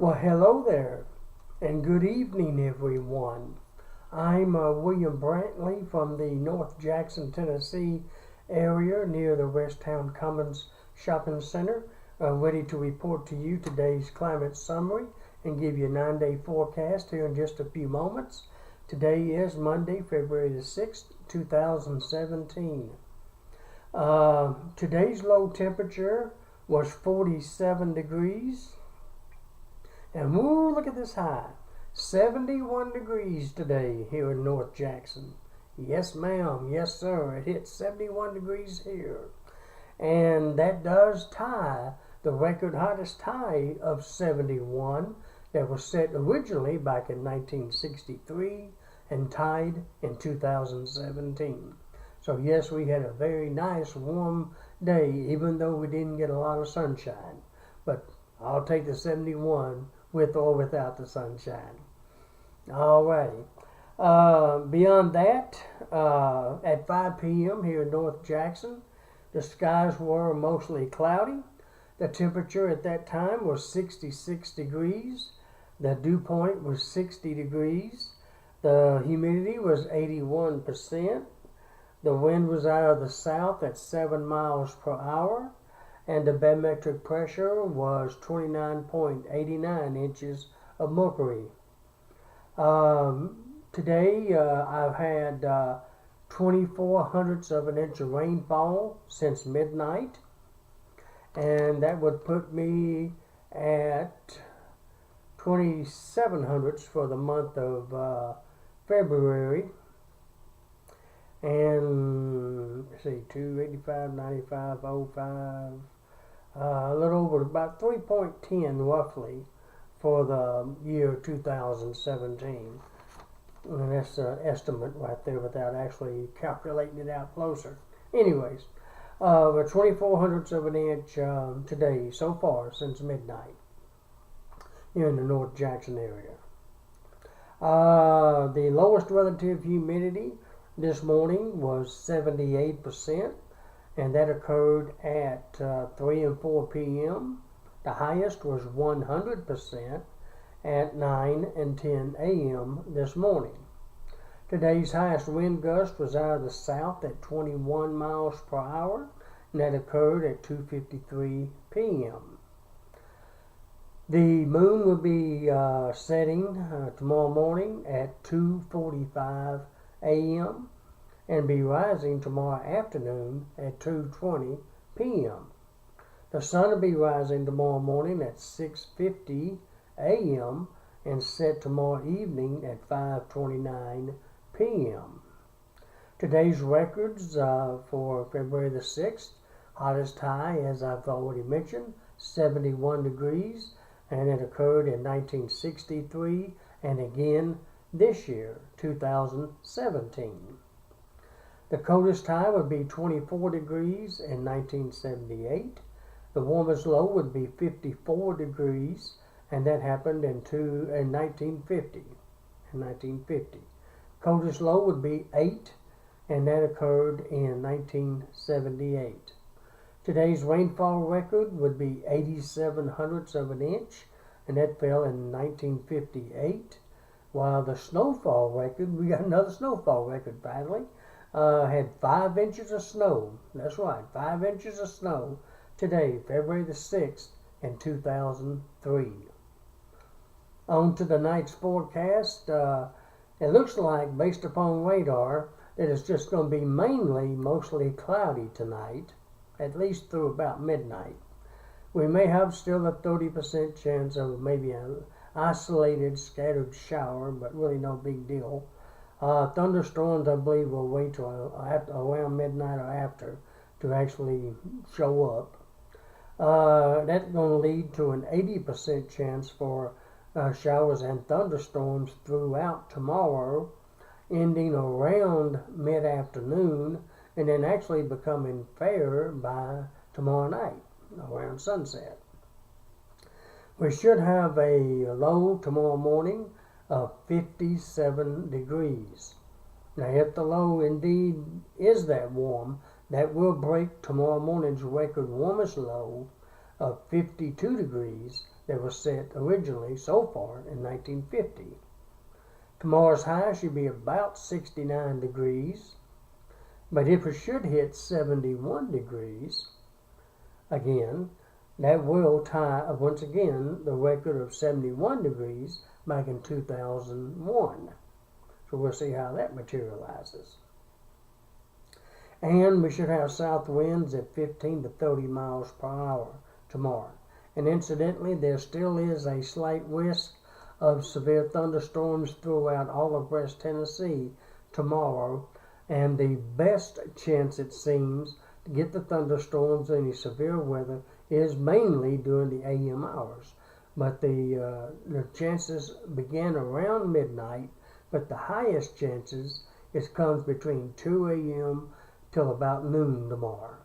Well, hello there, and good evening, everyone. I'm William Brantley from the North Jackson, Tennessee area near the Westtown Commons Shopping Center, ready to report to you today's climate summary and give you a 9-day forecast here in just a few moments. Today is Monday, February the 6th, 2017. Today's low temperature was 47 degrees. And woo, look at this high. 71 degrees today here in North Jackson. Yes, ma'am. Yes, sir. It hit 71 degrees here. And that does tie the record hottest high of 71 that was set originally back in 1963 and tied in 2017. So yes, we had a very nice warm day, even though we didn't get a lot of sunshine. But I'll take the 71 with or without the sunshine. Alrighty. Beyond that, at 5 p.m. here in North Jackson, the skies were mostly cloudy. The temperature at that time was 66 degrees. The dew point was 60 degrees. The humidity was 81%. The wind was out of the south at 7 miles per hour. And the barometric pressure was 29.89 inches of mercury. Today I've had 24 hundredths of an inch of rainfall since midnight, and that would put me at 27 hundredths for the month of February. And let's see, 285, 95, 05, a little over about 3.10 roughly for the year 2017. And that's an estimate right there without actually calculating it out closer. Anyways, but 24 hundredths of an inch today so far since midnight here in the North Jackson area. The lowest relative humidity this morning was 78%, and that occurred at 3 and 4 p.m. The highest was 100% at 9 and 10 a.m. this morning. Today's highest wind gust was out of the south at 21 miles per hour, and that occurred at 2:53 p.m. The moon will be setting tomorrow morning at 2:45 a.m. and be rising tomorrow afternoon at 2:20 p.m. The sun will be rising tomorrow morning at 6:50 a.m. and set tomorrow evening at 5:29 p.m. Today's records for February the 6th, hottest high, as I've already mentioned, 71 degrees, and it occurred in 1963 and again this year, 2017. The coldest high would be 24 degrees in 1978. The warmest low would be 54 degrees, and that happened in 1950. Coldest low would be 8, and that occurred in 1978. Today's rainfall record would be 87 hundredths of an inch, and that fell in 1958. While the snowfall record, we got another snowfall record finally, had 5 inches of snow. That's right, 5 inches of snow today, February the 6th in 2003. On to the night's forecast. It looks like, based upon radar, that it's just going to be mostly cloudy tonight, at least through about midnight. We may have still a 30% chance of maybe an isolated scattered shower, but really no big deal. Thunderstorms, I believe, will wait till around midnight or after to actually show up. That's going to lead to an 80% chance for showers and thunderstorms throughout tomorrow, ending around mid-afternoon, and then actually becoming fair by tomorrow night, around sunset. We should have a low tomorrow morning of 57 degrees. Now, if the low indeed is that warm, that will break tomorrow morning's record warmest low of 52 degrees that was set originally so far in 1950. Tomorrow's high should be about 69 degrees, but if it should hit 71 degrees, again, that will tie, once again, the record of 71 degrees back in 2001. So we'll see how that materializes. And we should have south winds at 15 to 30 miles per hour tomorrow. And incidentally, there still is a slight risk of severe thunderstorms throughout all of West Tennessee tomorrow. And the best chance, it seems, to get the thunderstorms and any severe weather is mainly during the AM hours. But the chances begin around midnight, but the highest chances comes between 2 a.m. till about noon tomorrow.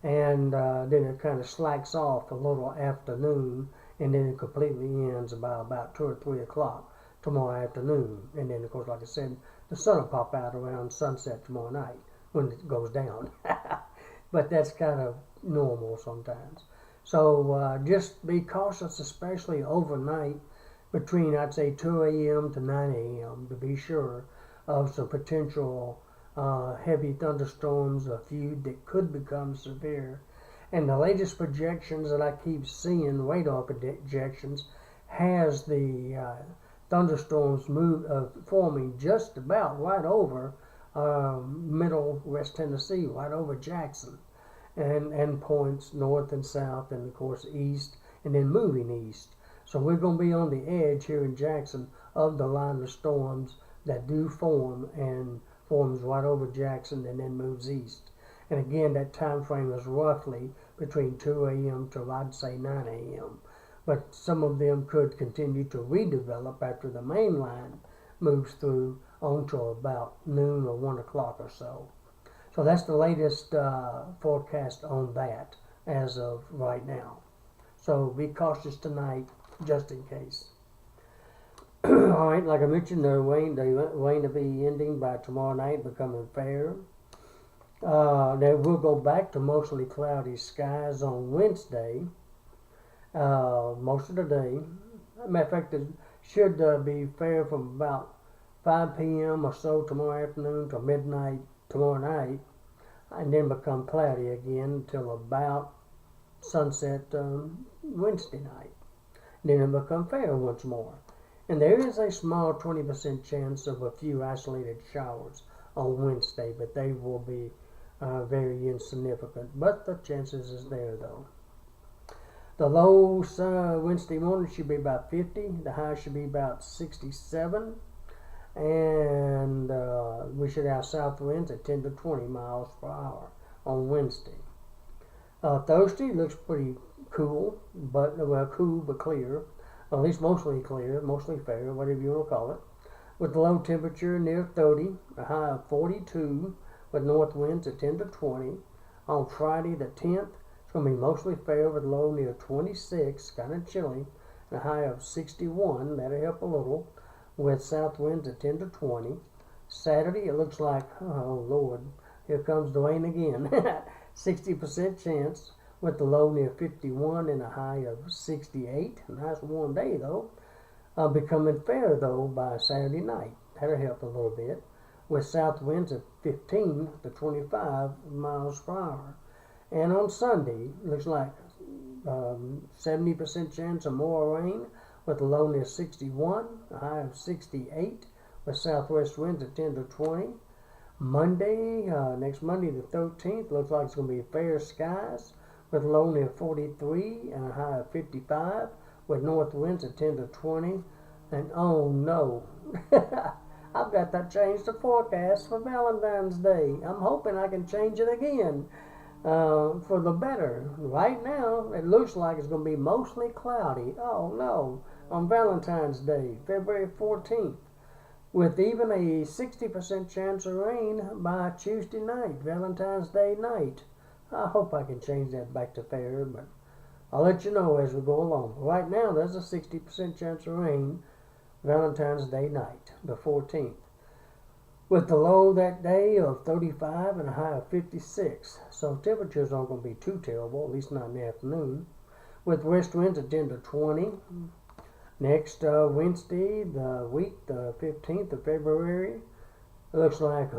And then it kind of slacks off a little afternoon, and then it completely ends about 2 or 3 o'clock tomorrow afternoon. And then, of course, like I said, the sun will pop out around sunset tomorrow night when it goes down. But that's kind of normal sometimes. So just be cautious, especially overnight between, I'd say, 2 a.m. to 9 a.m. to be sure of some potential heavy thunderstorms, a few that could become severe. And the latest projections that I keep seeing, radar projections, has the thunderstorms forming just about right over middle West Tennessee, right over Jackson, and points north and south, and of course east, and then moving east. So we're going to be on the edge here in Jackson of the line of storms that do form, and forms right over Jackson and then moves east. And again, that time frame is roughly between 2 a.m. to, I'd say, 9 a.m. But some of them could continue to redevelop after the main line moves through onto about noon or 1 o'clock or so. So that's the latest forecast on that as of right now. So be cautious tonight, just in case. All right, like I mentioned, the rain will be ending by tomorrow night, becoming fair. Then we'll go back to mostly cloudy skies on Wednesday, most of the day. Matter of fact, it should be fair from about 5 p.m. or so tomorrow afternoon to midnight tomorrow night, and then become cloudy again until about sunset Wednesday night. Then it'll become fair once more. And there is a small 20% chance of a few isolated showers on Wednesday, but they will be very insignificant. But the chances is there, though. The low Wednesday morning should be about 50. The high should be about 67. And we should have south winds at 10 to 20 miles per hour on Wednesday. Thursday looks pretty cool, but cool but clear. At least mostly clear, mostly fair, whatever you want to call it. With the low temperature near 30, a high of 42, with north winds at 10 to 20. On Friday the 10th, it's going to be mostly fair with low near 26, kind of chilly, and a high of 61. That'll help a little, with south winds at 10 to 20. Saturday, it looks like, oh Lord, here comes the rain again. 60% chance, with the low near 51 and a high of 68. A nice warm day, though. Becoming fair, though, by Saturday night. That'll help a little bit, with south winds at 15 to 25 miles per hour. And on Sunday, looks like 70% chance of more rain, with a low near 61, a high of 68, with southwest winds at 10 to 20. Monday, next Monday the 13th, looks like it's going to be fair skies, with a low near 43 and a high of 55, with north winds at 10 to 20. And oh no, I've got that changed to forecast for Valentine's Day. I'm hoping I can change it again for the better. Right now, it looks like it's going to be mostly cloudy. Oh no, on Valentine's Day, February 14th, with even a 60% chance of rain by Tuesday night, Valentine's Day night. I hope I can change that back to fair, but I'll let you know as we go along. Right now, there's a 60% chance of rain Valentine's Day night, the 14th, with the low that day of 35 and a high of 56. So temperatures aren't going to be too terrible, at least not in the afternoon. with west winds at 10 to 20. Next Wednesday, the 15th of February, it looks like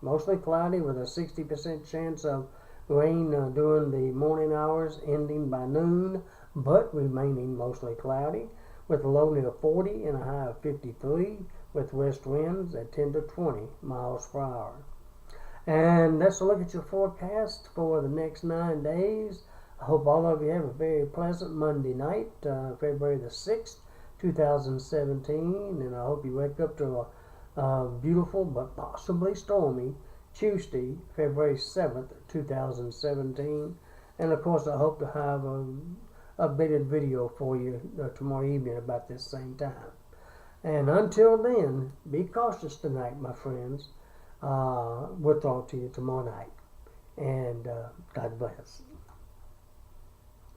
mostly cloudy with a 60% chance of rain during the morning hours, ending by noon, but remaining mostly cloudy with a low near 40 and a high of 53, with west winds at 10 to 20 miles per hour. And let's look at your forecast for the next 9 days. I hope all of you have a very pleasant Monday night, February the 6th, 2017, and I hope you wake up to a beautiful but possibly stormy Tuesday, February 7th, 2017. And of course, I hope to have an updated video for you tomorrow evening about this same time. And until then, be cautious tonight, my friends. We'll talk to you tomorrow night. And God bless.